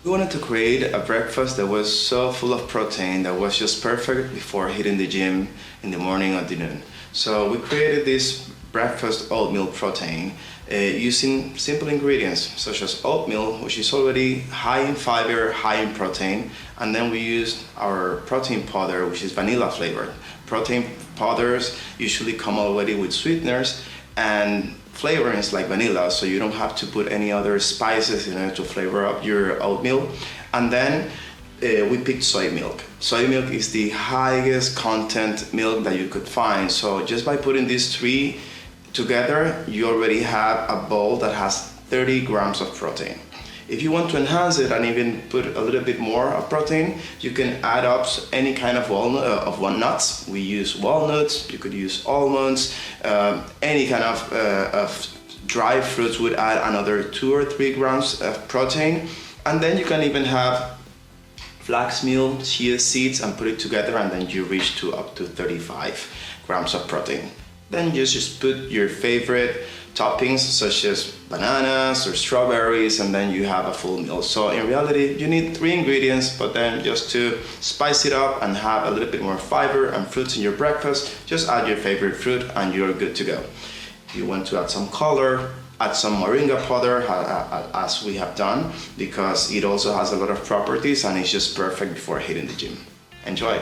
We wanted to create a breakfast that was so full of protein that was just perfect before hitting the gym in the morning or the noon. So we created this breakfast oatmeal protein using simple ingredients such as oatmeal, which is already high in fiber, high in protein, and then we used our protein powder, which is vanilla flavored. Protein powders usually come already with sweeteners and flavorings like vanilla, so you don't have to put any other spices in order to flavor up your oatmeal. And then we picked soy milk. Soy milk is the highest content milk that you could find, so just by putting these three together, you already have a bowl that has 30 grams of protein. If you want to enhance it and even put a little bit more of protein, you can add up any kind of walnuts. We use walnuts, you could use almonds, any kind of dry fruits would add another 2 or 3 grams of protein. And then you can even have flax meal, chia seeds, and put it together, and then you reach to up to 35 grams of protein. Then you just put your favorite toppings such as bananas or strawberries, and then you have a full meal. So in reality, you need 3 ingredients, but then just to spice it up and have a little bit more fiber and fruits in your breakfast, just add your favorite fruit and you're good to go. If you want to add some color, add some moringa powder, as we have done, because it also has a lot of properties and it's just perfect before hitting the gym. Enjoy!